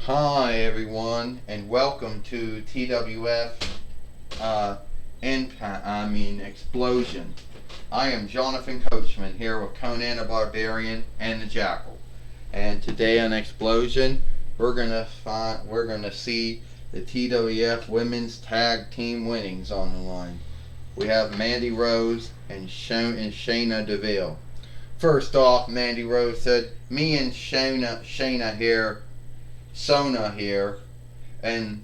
Hi everyone, and welcome to TWF Xplosion. I am Jonathan Coachman here with Conan the Barbarian and the Jackal. And today on Xplosion, we're gonna see the TWF Women's Tag Team winnings on the line. We have Mandy Rose and Shayna DeVille. First off, Mandy Rose said, "Me and Shayna here." Sona here, and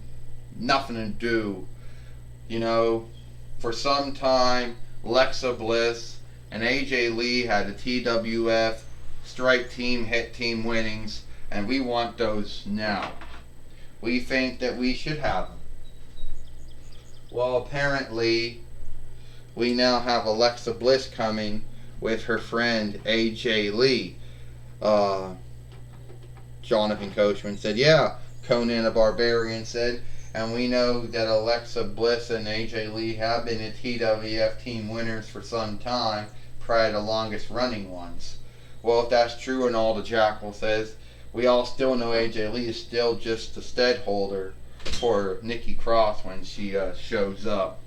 nothing to do. You know, for some time, Alexa Bliss and AJ Lee had the TWF Strike Team, Hit Team winnings, and we want those now. We think that we should have them. Well, apparently, we now have Alexa Bliss coming with her friend AJ Lee. Jonathan Coachman said, "Yeah," Conan the Barbarian said, "and we know that Alexa Bliss and AJ Lee have been the TWF team winners for some time, probably the longest running ones." Well, if that's true and all, the Jackal says, we all still know AJ Lee is still just the stead holder for Nikki Cross when she shows up.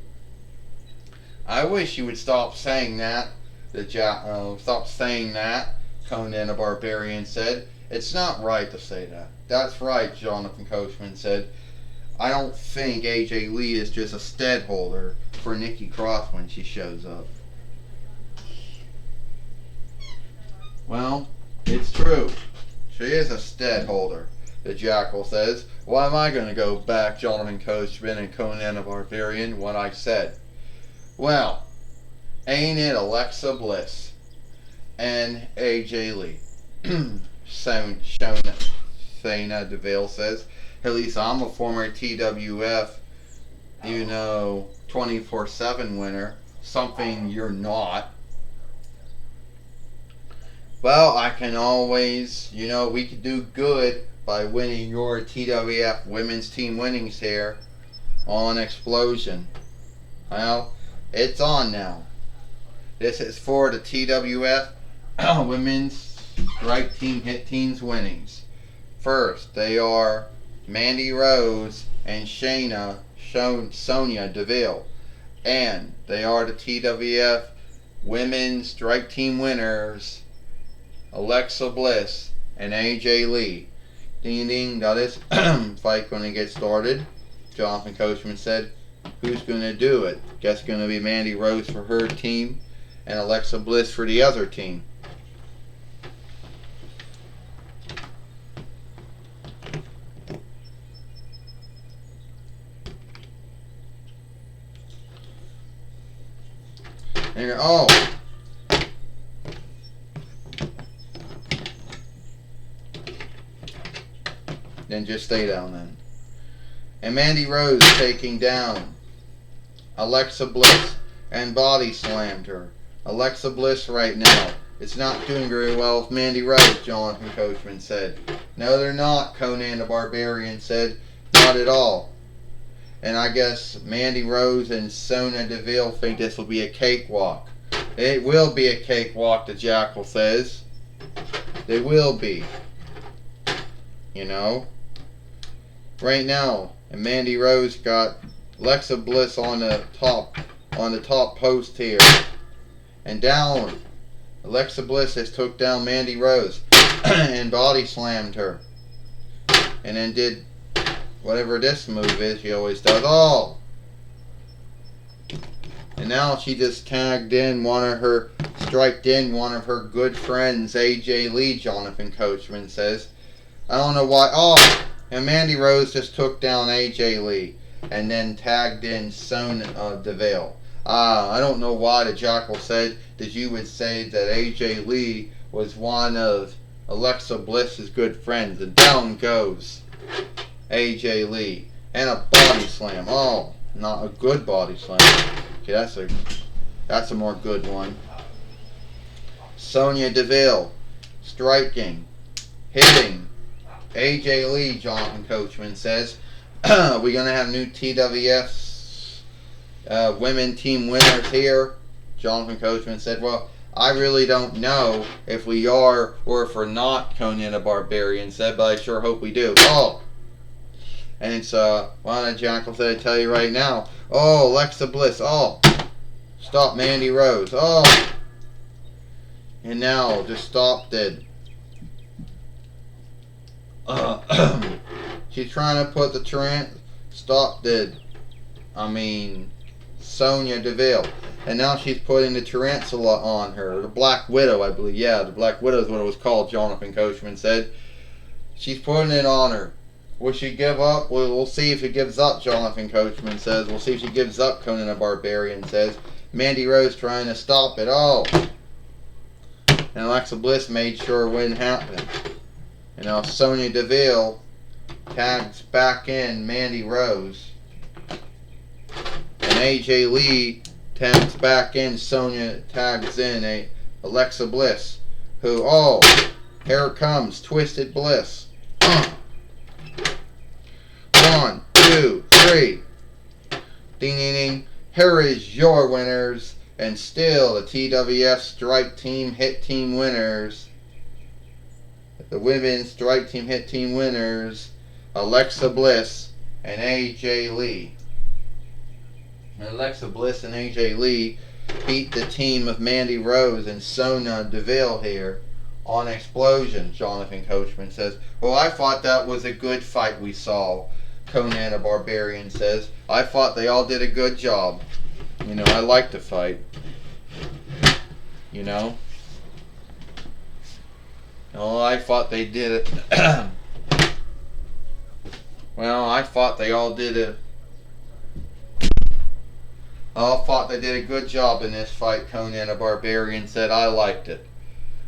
I wish you would stop saying that, stop saying that, Conan the Barbarian said. "It's not right to say that." "That's right," Jonathan Coachman said. "I don't think AJ Lee is just a stead holder for Nikki Cross when she shows up." Well, it's true. She is a stead holder, the Jackal says. "Why am I going to go back, Jonathan Coachman and Conan the Barbarian, what I said?" Well, ain't it Alexa Bliss and AJ Lee? Shayna DeVille says, "At least I'm a former TWF, 24/7 winner. Something you're not." "Well, I can always, we could do good by winning your TWF women's team winnings here on Xplosion." Well, it's on now. This is for the TWF women's Strike Team Hit Teams winnings. First, they are Mandy Rose and Sonya Deville, and they are the TWF Women's Strike Team winners, Alexa Bliss and AJ Lee. Ding ding, got this fight going to get started. Jonathan Coachman said, "Who's going to do it?" Guess going to be Mandy Rose for her team and Alexa Bliss for the other team. And then just stay down then. And Mandy Rose taking down Alexa Bliss and body slammed her. Alexa Bliss right now, it's not doing very well with Mandy Rose, Jonathan Coachman said. "No, they're not," Conan the Barbarian said. "Not at all." And I guess Mandy Rose and Sonya Deville think this will be a cakewalk. It will be a cakewalk, the Jackal says. They will be. Right now, and Mandy Rose got Alexa Bliss on the top post here. And down. Alexa Bliss has took down Mandy Rose and body slammed her. And then did whatever this move is she always does. Oh! And now she just striked in one of her good friends, AJ Lee, Jonathan Coachman says. I don't know why. Oh! And Mandy Rose just took down AJ Lee and then tagged in Sonya Deville. I don't know why the Jackal said that you would say that AJ Lee was one of Alexa Bliss's good friends. And down goes AJ Lee. And a body slam. Oh, not a good body slam. Okay, that's a more good one. Sonya Deville striking, hitting AJ Lee, Jonathan Coachman says. We're going to have new TWF women team winners here, Jonathan Coachman said. Well, I really don't know if we are or if we're not, Conan the Barbarian said, but I sure hope we do. Oh, And it's one of the Jackals that I tell you right now. Oh, Alexa Bliss. Oh, stop Mandy Rose. Oh, and now just stop dead. She's trying to put the stop dead. Sonya Deville. And now she's putting the tarantula on her. The Black Widow, I believe. Yeah, the Black Widow is what it was called, Jonathan Coachman said. She's putting it on her. Will she give up? We'll see if she gives up, Jonathan Coachman says. We'll see if she gives up, Conan the Barbarian says. Mandy Rose trying to stop it. Oh. And Alexa Bliss made sure it wouldn't happen. And now Sonya Deville tags back in Mandy Rose. And AJ Lee tags back in, tags in Alexa Bliss. Who, oh, here comes Twisted Bliss. 1, 2, 3. Ding, ding, ding. Here is your winners. And still the TWF Strike Team Hit Team winners. The Women's Strike Team Hit Team winners. Alexa Bliss and AJ Lee. And Alexa Bliss and AJ Lee beat the team of Mandy Rose and Sonya Deville here on Xplosion, Jonathan Coachman says. Well, I thought that was a good fight we saw, Conan the Barbarian says. I thought they all did a good job. I like the fight. Oh, I thought they did it. Well, I thought they all did it. I thought they did a good job in this fight, Conan the Barbarian said. I liked it.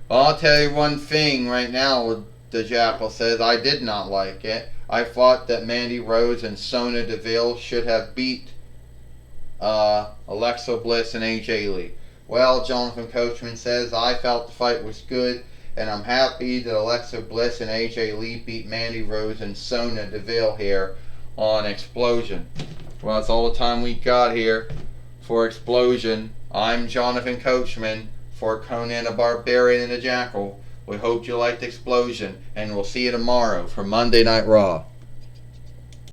Well, I'll tell you one thing right now, the Jackal says. I did not like it. I thought that Mandy Rose and Sonya Deville should have beat Alexa Bliss and AJ Lee. Well, Jonathan Coachman says, I felt the fight was good, and I'm happy that Alexa Bliss and AJ Lee beat Mandy Rose and Sonya Deville here on Xplosion. Well, that's all the time we got here for Xplosion. I'm Jonathan Coachman for Conan the Barbarian and the Jackal. We hope you liked Xplosion, and we'll see you tomorrow for Monday Night Raw.